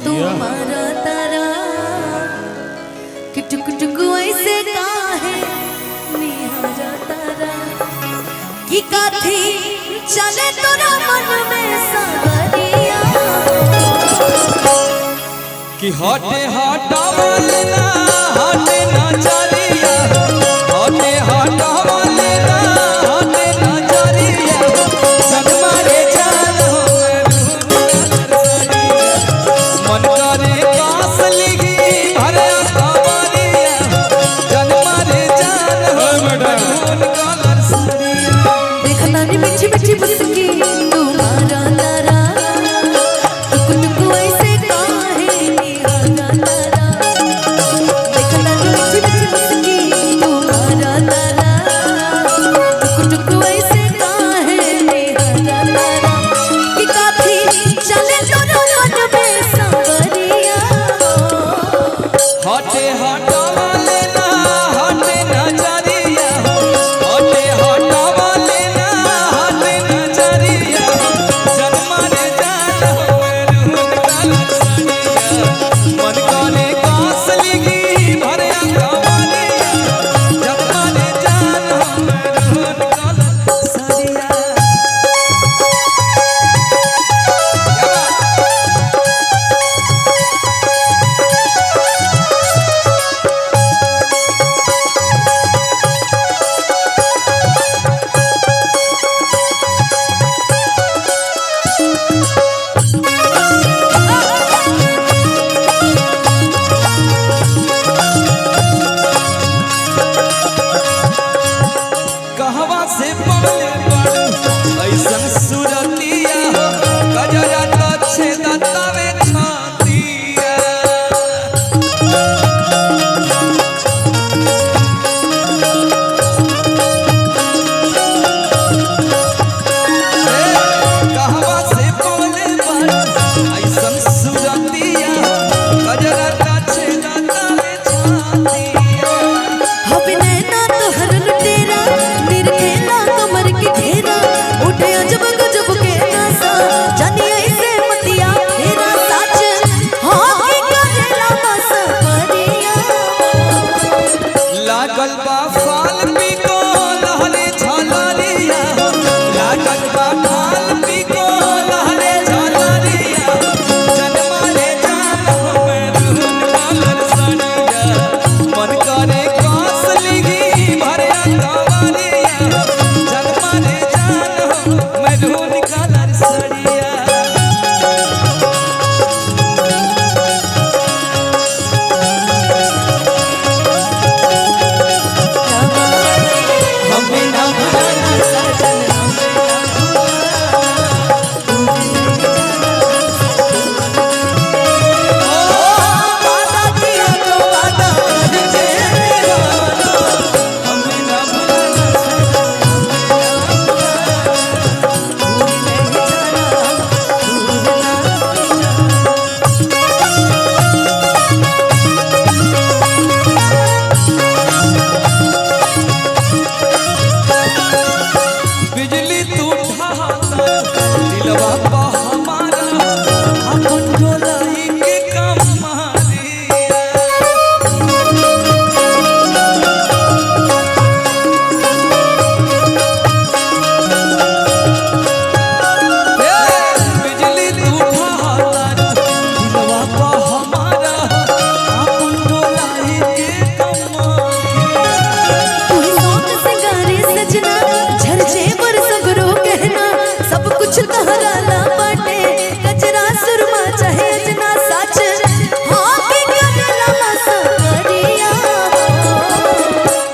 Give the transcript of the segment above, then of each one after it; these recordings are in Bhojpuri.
तुम्हारा तारा कि टुक टुक ऐसे काहे निहारा तारा कि काथी चले तोरा मन में सावरिया कि हटे हटावल ना हटे ना चलिया हटे हटावल ना हटे ना चलिया सनमा रे जान हो मन करे कास लिगी भरे कवरिया सनमा रे जान हो मडून कलर सरिया देखना नी मिठी मिठी मुस्की तुम्हारा तारा टुक टुक ऐसे काहे निहारा तारा देखना नी मिठी मिठी मुस्की तुम्हारा तारा टुक टुक ऐसे काहे निहारा तारा कि काथी चले तोरा मन में सावरिया हटे हटावल ना हटे ना चलिया हटे हटावल ना हटे ना चलिया सनमा रे जान हो रूह कलर सरिया मन करे कास लिगी भरे कवरिया सनमा रे जान हो रूह कलर सरिया कहवा से पाले पड़ू ऐसन सुरतिया हो गजरा लच्छे दत्तावे छातिया कहवा से पाले पड़ू ऐसन सुरतिया हो गजरा लच्छे दत्तावे छातिया हवे नैना तोहर लुटेरा निरखेला कमर के घेरा उठे अजब गजब के नासा जानी ऐसे मतिया फेरा सच हाँ की करेला बस परिया लागल बा फाल पिको लहरे झलरिया लागल बा फाल पिको लहरे झलरिया जनमा रे जान हमें रूह कलर सरिया मन करे कास लिगी भरे कवरिया जनमा रे जान हमें रूह कलर सरिया हमें ना भुलाना सजन वादा किया तो वादा कर दे दीवाना हमें ना भुलाना बिजली तू ढाता दिलवा पा हमारा अपन डोलाई के काम मारिया बिजली तू ढाता दिलवा पा हमारा अपन डोलाई के काम मारिया कोई शौक सिंगारे सजना झरझे पर सगरो कहना सब कुछ तहरा ला बाटे कचरा सुरमा चाहे अजना सच हाँ की करेला बस परिया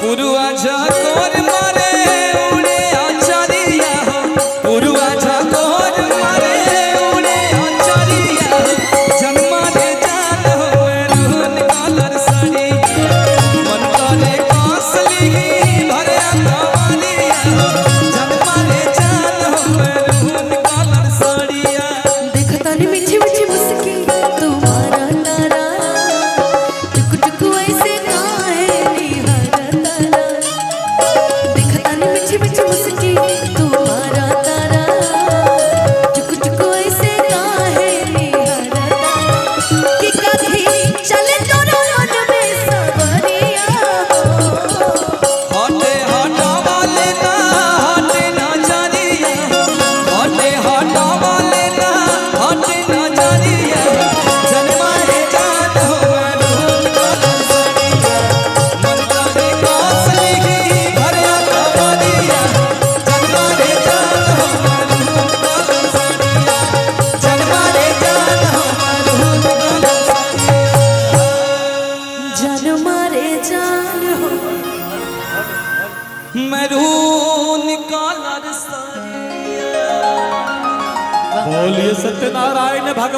पुरुआ झाकोर मारे उड़े आचारिया पुरुआ झाकोर मारे उड़े आचारिया जन्मा रे जान हो रूह कलर सरिया मन करे कास लिगी भरे कवरिया जन्मा रे जान हो रूह कलर सरिया देखता नी मीठी मीठी मुस्की तुम्हारा तारा टुक टुक ऐसे काहे निहारा तारा देखता नी मीठी मीठी मुस्की तुम्हारा तारा टुक टुक ऐसे काहे निहारा तारा जान मारे जान हो मैरून कलर साड़िया। बोलिए सत्यनारायण भगवान।